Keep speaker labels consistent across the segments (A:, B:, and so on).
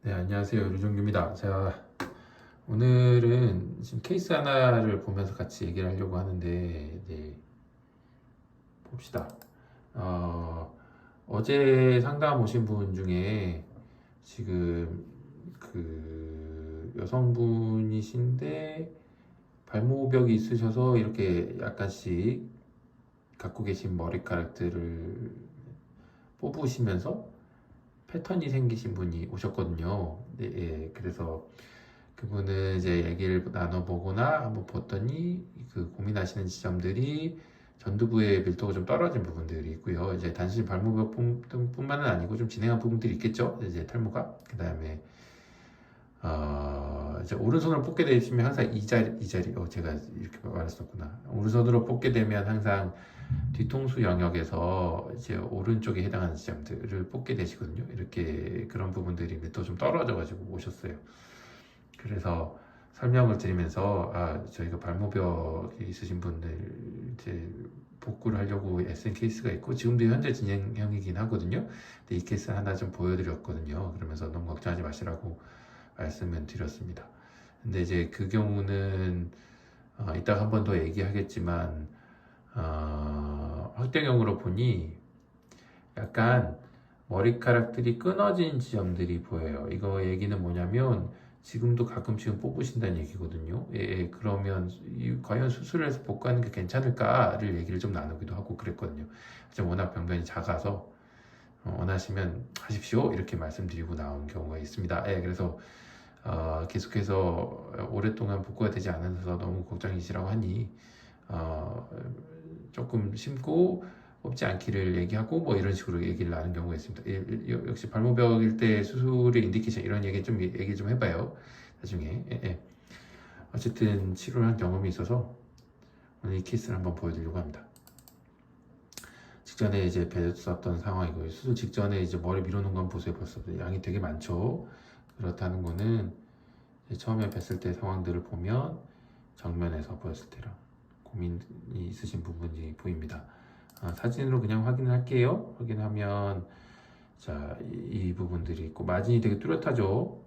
A: 네, 안녕하세요. 류종규입니다. 자, 오늘은 지금 케이스 하나를 보면서 같이 얘기를 하려고 하는데, 이제 봅시다. 어제 상담 오신 분 중에 지금 그 여성분이신데 발모벽이 있으셔서 이렇게 약간씩 갖고 계신 머리카락들을 뽑으시면서 패턴이 생기신 분이 오셨거든요. 네, 예, 그래서 그분은 이제 얘기를 나눠보거나 한번 봤더니 그 고민하시는 지점들이 전두부의 밀도가 좀 떨어진 부분들이 있고요. 이제 단순히 발모벽뿐만은 아니고 좀 진행한 부분들이 있겠죠. 이제 탈모가. 그 다음에 이제 오른손으로 뽑게 되시면 항상 이 자리, 제가 이렇게 말했었구나. 오른손으로 뽑게 되면 항상 뒤통수 영역에서 이제 오른쪽에 해당하는 지점들을 뽑게 되시거든요. 이렇게 그런 부분들이 또 좀 떨어져가지고 오셨어요. 그래서 설명을 드리면서 저희가 발모벽이 있으신 분들 이제 복구를 하려고 애쓴 케이스가 있고 지금도 현재 진행형이긴 하거든요. 근데 이 케이스 하나 좀 보여드렸거든요. 그러면서 너무 걱정하지 마시라고 말씀을 드렸습니다. 근데 이제 그 경우는 이따가 한 번 더 얘기하겠지만 확대경으로 보니 약간 머리카락들이 끊어진 지점들이 보여요. 이거 얘기는 뭐냐면 지금도 가끔씩은 뽑으신다는 얘기거든요. 그러면 과연 수술을 해서 복구하는 게 괜찮을까를 얘기를 좀 나누기도 하고 그랬거든요. 지금 워낙 병변이 작아서 원하시면 하십시오 이렇게 말씀드리고 나온 경우가 있습니다. 그래서 계속해서 오랫동안 복구가 되지 않아서 너무 걱정이시라고 하니 조금 심고 뽑지 않기를 얘기하고 뭐 이런 식으로 얘기를 나눈 경우가 있습니다. 역시 발모벽일 때 수술의 인디케이션 이런 얘기 좀 해봐요. 나중에. 어쨌든 치료를 한 경험이 있어서 오늘 이 케이스를 한번 보여드리려고 합니다. 직전에 이제 뵀었던 상황이고요. 수술 직전에 이제 머리 밀어놓은 건 보세요. 벌써 양이 되게 많죠. 그렇다는 거는 처음에 뵀을 때 상황들을 보면 정면에서 보였을 때랑 고민이 있으신 부분이 보입니다. 사진으로 그냥 확인을 할게요. 확인하면 자, 이 부분들이 있고 마진이 되게 뚜렷하죠.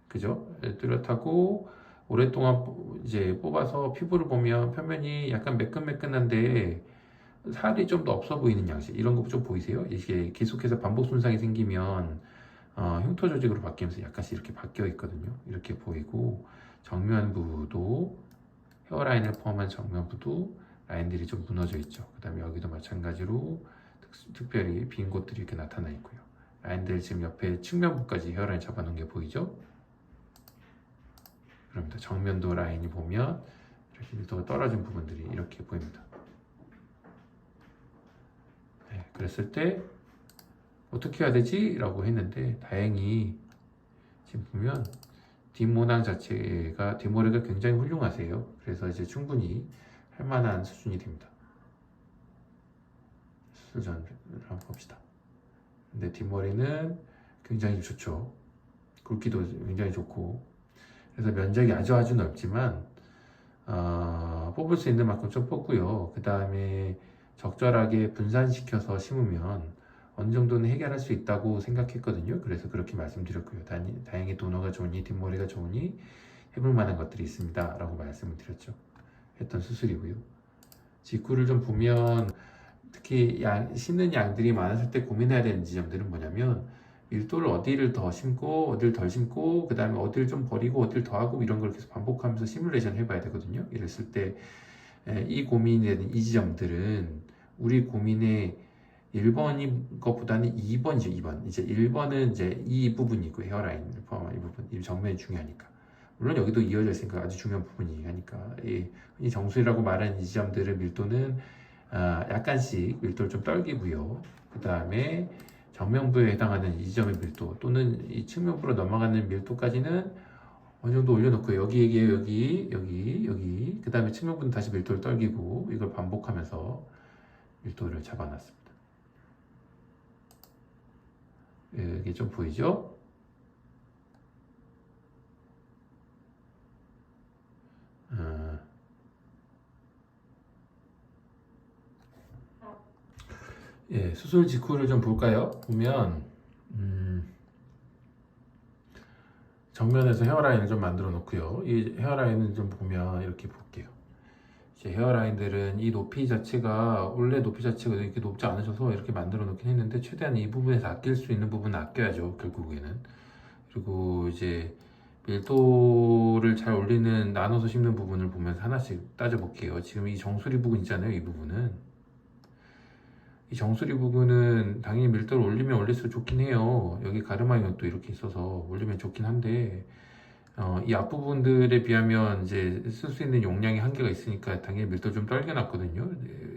A: 그죠? 뚜렷하고 오랫동안 이제 뽑아서 피부를 보면 표면이 약간 매끈매끈한데 살이 좀 더 없어 보이는 양식 이런 거 좀 보이세요? 이게 계속해서 반복 손상이 생기면 흉터 조직으로 바뀌면서 약간씩 이렇게 바뀌어 있거든요. 이렇게 보이고 정면부도 헤어라인을 포함한 정면부도 라인들이 좀 무너져 있죠. 그 다음에 여기도 마찬가지로 특별히 빈 곳들이 이렇게 나타나 있고요. 라인들 지금 옆에 측면부까지 헤어라인 잡아놓은 게 보이죠? 그럽니다. 정면도 라인이 보면 이렇게 밀도가 떨어진 부분들이 이렇게 보입니다. 그랬을 때 어떻게 해야 되지? 라고 했는데 다행히 지금 보면 뒷모낭 자체가 뒷머리가 굉장히 훌륭하세요. 그래서 이제 충분히 할 만한 수준이 됩니다. 수술 전을 한번 봅시다. 근데 뒷머리는 굉장히 좋죠. 굵기도 굉장히 좋고 그래서 면적이 아주 넓지만 뽑을 수 있는 만큼 좀 뽑고요. 그 다음에 적절하게 분산시켜서 심으면 어느 정도는 해결할 수 있다고 생각했거든요. 그래서 그렇게 말씀드렸고요. 다행히 도너가 좋으니 뒷머리가 좋으니 해볼 만한 것들이 있습니다. 라고 말씀을 드렸죠. 했던 수술이고요. 직구를 좀 보면 특히 심는 양들이 많았을 때 고민해야 되는 지점들은 뭐냐면 밀도를 어디를 더 심고 어디를 덜 심고 그 다음에 어디를 좀 버리고 어디를 더 하고 이런 걸 계속 반복하면서 시뮬레이션 해봐야 되거든요. 이랬을 때 이 고민이 되는 이 지점들은 우리 고민의 1번인 것보다는 2번이죠. 2번. 이제 1번은 이제 이 부분이고 헤어라인을 포함한 이 부분, 이 정면이 중요하니까. 물론 여기도 이어져 있으니까 아주 중요한 부분이니까 이 정수리라고 말하는 이 지점들의 밀도는 약간씩 밀도를 좀 떨기고요. 그 다음에 정면부에 해당하는 이 지점의 밀도 또는 이 측면부로 넘어가는 밀도까지는 어느 정도 올려놓고 여기 그 다음에 측면부는 다시 밀도를 떨기고 이걸 반복하면서 밀도를 잡아놨습니다. 이게 좀 보이죠? 어, 수술 직후를 좀 볼까요? 보면 정면에서 헤어라인을 좀 만들어 놓고요. 이 헤어라인을 좀 보면 이렇게 볼게요. 이제 헤어라인들은 이 높이 자체가 원래 높이 자체가 이렇게 높지 않으셔서 이렇게 만들어 놓긴 했는데 최대한 이 부분에서 아낄 수 있는 부분은 아껴야죠, 결국에는. 그리고 이제 밀도를 잘 올리는 나눠서 심는 부분을 보면서 하나씩 따져볼게요. 지금 이 정수리 부분 있잖아요. 이 부분은 이 정수리 부분은 당연히 밀도를 올리면 올릴수록 좋긴 해요. 여기 가르마가 또 이렇게 있어서 올리면 좋긴 한데 이 앞부분들에 비하면 이제 쓸 수 있는 용량이 한계가 있으니까 당연히 밀도를 좀 떨겨놨거든요.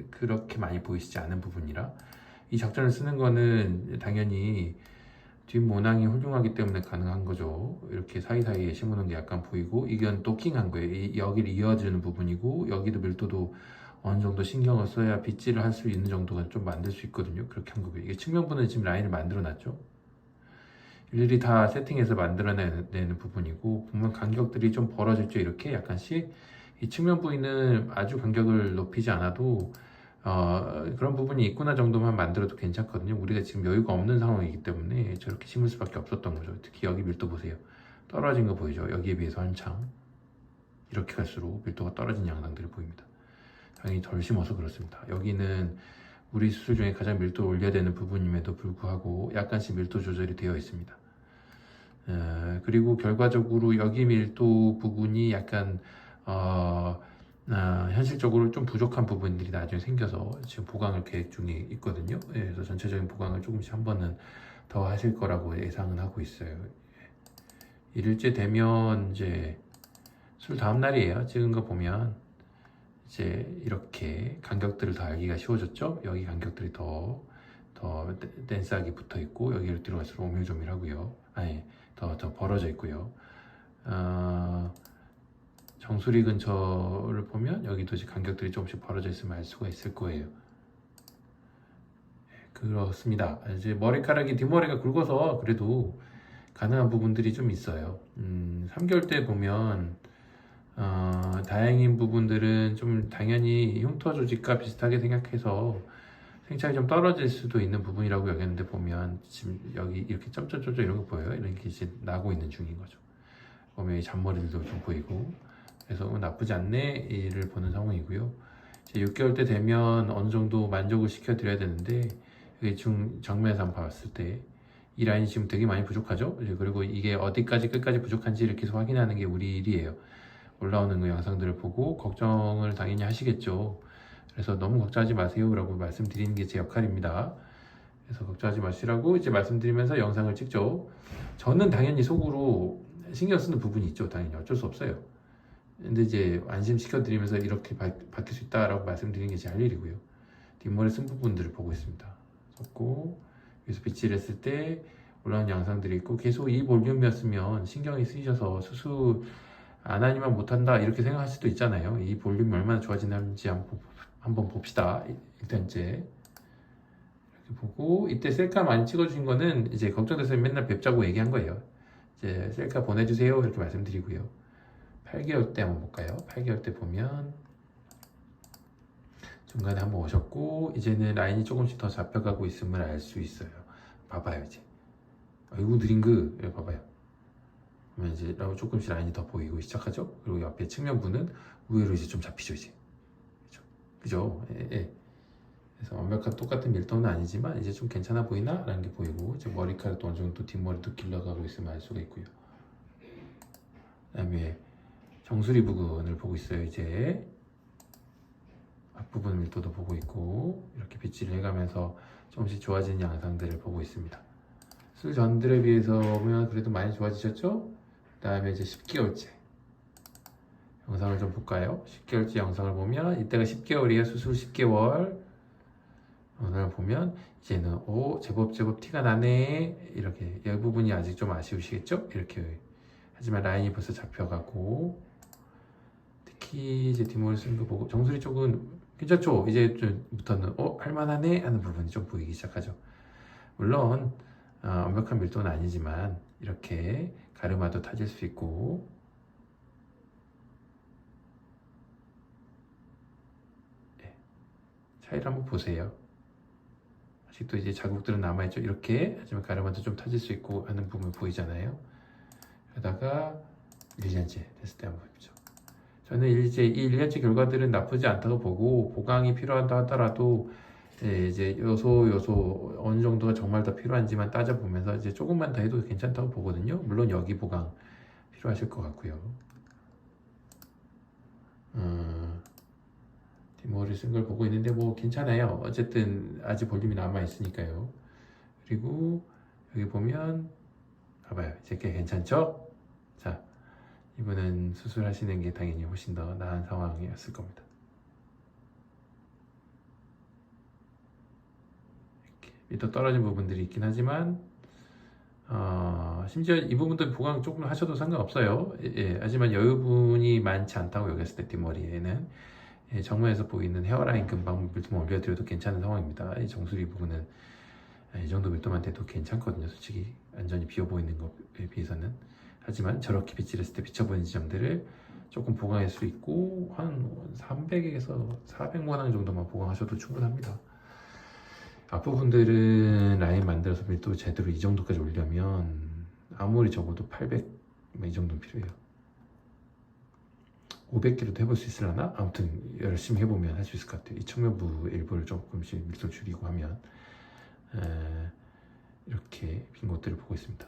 A: 그렇게 많이 보이시지 않은 부분이라 이 작전을 쓰는 거는 당연히 뒷 모낭이 훌륭하기 때문에 가능한 거죠. 이렇게 사이사이에 심어놓은 게 약간 보이고 이건 도킹한 거예요. 여기를 이어주는 부분이고 여기도 밀도도 어느 정도 신경을 써야 빗질을 할 수 있는 정도가 좀 만들 수 있거든요. 그렇게 한 거고요. 이게 측면부는 지금 라인을 만들어 놨죠. 일일이 다 세팅해서 만들어내는 부분이고 보면 간격들이 좀 벌어졌죠. 이렇게 약간씩 이 측면 부위는 아주 간격을 높이지 않아도 그런 부분이 있구나 정도만 만들어도 괜찮거든요. 우리가 지금 여유가 없는 상황이기 때문에 저렇게 심을 수밖에 없었던 거죠. 특히 여기 밀도 보세요. 떨어진 거 보이죠? 여기에 비해서 한창 이렇게 갈수록 밀도가 떨어진 양상들이 보입니다. 당연히 덜 심어서 그렇습니다. 여기는 우리 수술 중에 가장 밀도를 올려야 되는 부분임에도 불구하고 약간씩 밀도 조절이 되어 있습니다. 그리고 결과적으로 여기 밀도 부분이 약간 현실적으로 좀 부족한 부분들이 나중에 생겨서 지금 보강을 계획 중에 있거든요. 그래서 전체적인 보강을 조금씩 한 번은 더 하실 거라고 예상은 하고 있어요. 일일째 되면 이제 술 다음 날이에요. 찍은 거 보면 이제 이렇게 간격들을 더 알기가 쉬워졌죠. 여기 간격들이 더 댄스하게 붙어 있고 여기를 들어갈수록 오밀조밀하고요. 아니 더 벌어져 있고요. 정수리 근처를 보면 여기도 이제 간격들이 조금씩 벌어져 있으면 알 수가 있을 거예요. 그렇습니다. 이제 머리카락이 뒷머리가 굵어서 그래도 가능한 부분들이 좀 있어요. 3개월 때 보면 다행인 부분들은 좀 당연히 흉터 조직과 비슷하게 생각해서 생착이 좀 떨어질 수도 있는 부분이라고 여겼는데 보면 지금 여기 이렇게 점점점점 이런 거 보여요. 이렇게 이제 나고 있는 중인 거죠. 보면 이 잔머리들도 좀 보이고 그래서 나쁘지 않네 이를 보는 상황이고요. 이제 6개월 때 되면 어느 정도 만족을 시켜드려야 되는데 이게 정면에서 한번 봤을 때 이 라인이 지금 되게 많이 부족하죠. 그리고 이게 어디까지 끝까지 부족한지를 계속 확인하는 게 우리 일이에요. 올라오는 그 영상들을 보고 걱정을 당연히 하시겠죠. 그래서 너무 걱정하지 마세요 라고 말씀드리는 게 제 역할입니다. 그래서 걱정하지 마시라고 이제 말씀드리면서 영상을 찍죠. 저는 당연히 속으로 신경 쓰는 부분이 있죠. 당연히 어쩔 수 없어요. 근데 이제 안심시켜 드리면서 이렇게 바뀔 수 있다라고 말씀드리는 게 제 할 일이고요. 뒷머리 쓴 부분들을 보고 있습니다. 섞고 여기서 빗질 했을 때 올라오는 양상들이 있고 계속 이 볼륨이었으면 신경이 쓰이셔서 수술 안 하니만 못한다 이렇게 생각할 수도 있잖아요. 이 볼륨이 얼마나 좋아지는지 한번 봅시다. 일단 이제 이렇게 보고 이때 셀카 많이 찍어주신 거는 이제 걱정돼서 맨날 뵙자고 얘기한 거예요. 이제 셀카 보내주세요 이렇게 말씀드리고요. 8개월 때 한번 볼까요? 8개월 때 보면 중간에 한번 오셨고 이제는 라인이 조금씩 더 잡혀가고 있음을 알 수 있어요. 봐봐요 이제. 아이고 느린 그 이렇게 봐봐요. 그러면 이제 조금씩 라인이 더 보이고 시작하죠. 그리고 옆에 측면부는 의외로 이제 좀 잡히죠 이제. 그죠? 예, 예. 그래서 완벽한 똑같은 밀도는 아니지만 이제 좀 괜찮아 보이나? 라는 게 보이고 이제 머리카락도 어느 정도 뒷머리도 길러가고 있으면 알 수가 있고요. 그 다음에 정수리 부분을 보고 있어요. 이제 앞부분 밀도도 보고 있고 이렇게 빗질을 해가면서 조금씩 좋아지는 양상들을 보고 있습니다. 술 전들에 비해서 보면 그래도 많이 좋아지셨죠? 그 다음에 이제 10개월째 영상을 좀 볼까요? 10개월째 영상을 보면 이때가 10개월이에요. 수술 10개월 영상을 보면 이제는 오 제법 티가 나네 이렇게 이 부분이 아직 좀 아쉬우시겠죠? 이렇게 하지만 라인이 벌써 잡혀가고 특히 이제 뒷머리 쓰는 거 보고 정수리 쪽은 괜찮죠? 이제부터는 할만하네 하는 부분이 좀 보이기 시작하죠. 물론 완벽한 밀도는 아니지만 이렇게 가르마도 타질 수 있고 네. 차이를 한번 보세요. 아직도 이제 자국들은 남아있죠. 이렇게 하지만 가르마도 좀 타질 수 있고 하는 부분 보이잖아요. 게다가 1년째 됐을 때 한번 보죠. 저는 이제 이 1년째 결과들은 나쁘지 않다고 보고 보강이 필요하다 하더라도 이제 요소 어느 정도가 정말 더 필요한지만 따져보면서 이제 조금만 더 해도 괜찮다고 보거든요. 물론 여기 보강 필요하실 것 같고요. 디모를 쓴 걸 보고 있는데 뭐 괜찮아요. 어쨌든 아직 볼륨이 남아 있으니까요. 그리고 여기 보면 봐봐요. 이제 꽤 괜찮죠? 자, 이분은 수술하시는 게 당연히 훨씬 더 나은 상황이었을 겁니다. 이렇게 밑도 떨어진 부분들이 있긴 하지만 심지어 이 부분도 보강 조금 하셔도 상관없어요. 하지만 여유분이 많지 않다고 여겼을 때 뒷머리에는 정면에서 보이는 헤어라인 근방 밀도만 올려드려도 괜찮은 상황입니다. 이 정수리 부분은 이 정도 밀도만 돼도 괜찮거든요. 솔직히 완전히 비어 보이는 것에 비해서는. 하지만 저렇게 빗질했을 때 비쳐 보이는 지점들을 조금 보강할 수 있고 한 300에서 400모낭 정도만 보강하셔도 충분합니다. 앞부분들은 라인 만들어서 밀도 제대로 이 정도까지 올리려면 아무리 적어도 800 이 정도는 필요해요. 500개로도 해볼 수 있으려나? 아무튼 열심히 해보면 할 수 있을 것 같아요. 이 측면부 일부를 조금씩 밀도 줄이고 하면 이렇게 빈 곳들을 보고 있습니다.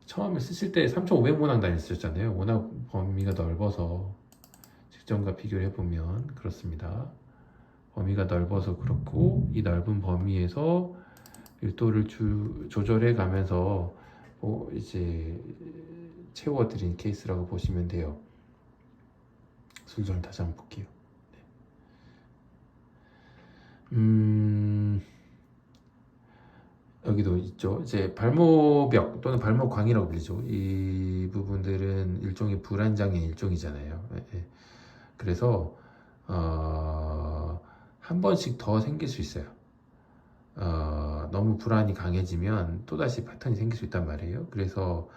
A: 처음에 쓰실 때 3500모낭 다녔었잖아요. 워낙 범위가 넓어서 직전과 비교를 해보면 그렇습니다. 범위가 넓어서 그렇고 이 넓은 범위에서 밀도를 조절해 가면서 이제 채워드린 케이스라고 보시면 돼요. 순서를 다시 한번 볼게요. 여기도 있죠. 이제 발목벽 또는 발목광이라고 불리죠. 이 부분들은 일종의 불안장의 일종이잖아요. 그래서 한 번씩 더 생길 수 있어요. 너무 불안이 강해지면 또다시 패턴이 생길 수 있단 말이에요. 그래서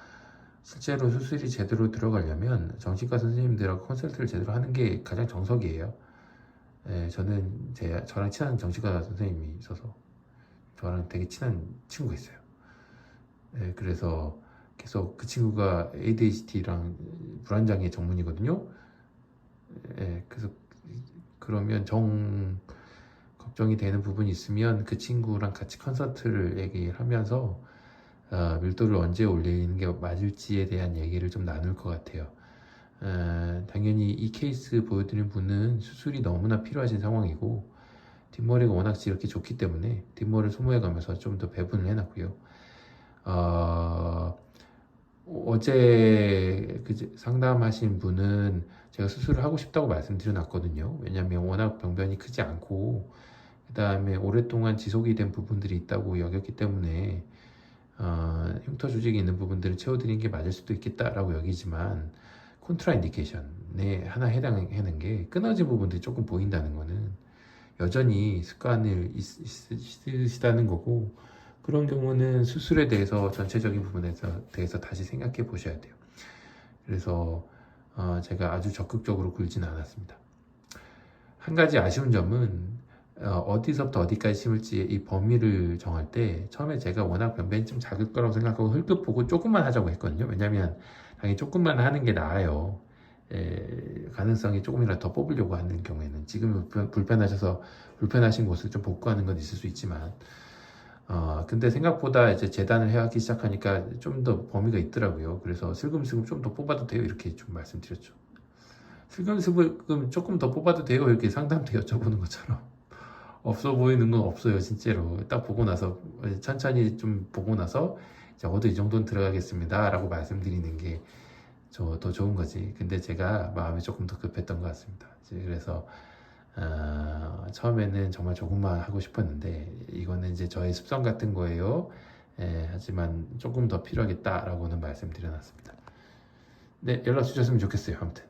A: 실제로 수술이 제대로 들어가려면 정신과 선생님들하고 컨설트를 제대로 하는 게 가장 정석이에요. 저는 저랑 친한 정신과 선생님이 있어서 저랑 되게 친한 친구가 있어요. 그래서 계속 그 친구가 ADHD랑 불안장애 전문이거든요. 그래서 그러면 걱정이 되는 부분이 있으면 그 친구랑 같이 컨설트를 얘기를 하면서 밀도를 언제 올리는 게 맞을지에 대한 얘기를 좀 나눌 것 같아요. 당연히 이 케이스 보여드린 분은 수술이 너무나 필요하신 상황이고 뒷머리가 워낙 이렇게 좋기 때문에 뒷머리를 소모해 가면서 좀 더 배분을 해놨고요. 어제 상담하신 분은 제가 수술을 하고 싶다고 말씀드려 놨거든요. 왜냐하면 워낙 병변이 크지 않고 그 다음에 오랫동안 지속이 된 부분들이 있다고 여겼기 때문에 흉터 조직이 있는 부분들을 채워드리는 게 맞을 수도 있겠다라고 여기지만 콘트라인디케이션에 하나 해당하는 게 끊어진 부분들이 조금 보인다는 거는 여전히 습관을 있으시다는 거고 그런 경우는 수술에 대해서 전체적인 부분에 대해서 다시 생각해 보셔야 돼요. 그래서 제가 아주 적극적으로 굴지는 않았습니다. 한 가지 아쉬운 점은 어디서부터 어디까지 심을지 이 범위를 정할 때 처음에 제가 워낙 변변이 좀 작을 거라고 생각하고 헐끗 보고 조금만 하자고 했거든요. 왜냐면 당연히 조금만 하는 게 나아요. 가능성이 조금이라도 더 뽑으려고 하는 경우에는 지금 불편하신 곳을 좀 복구하는 건 있을 수 있지만 근데 생각보다 이제 재단을 해하기 시작하니까 좀 더 범위가 있더라고요. 그래서 슬금슬금 좀 더 뽑아도 돼요 이렇게 좀 말씀드렸죠. 슬금슬금 조금 더 뽑아도 돼요 이렇게 상담도 여쭤보는 것처럼 없어 보이는 건 없어요 진짜로. 딱 보고 나서 천천히 좀 보고 나서 적어도 이 정도는 들어가겠습니다 라고 말씀드리는 게 더 좋은 거지. 근데 제가 마음이 조금 더 급했던 것 같습니다. 그래서 처음에는 정말 조금만 하고 싶었는데 이거는 이제 저의 습성 같은 거예요. 하지만 조금 더 필요하겠다라고는 말씀드려놨습니다. 네, 연락 주셨으면 좋겠어요. 아무튼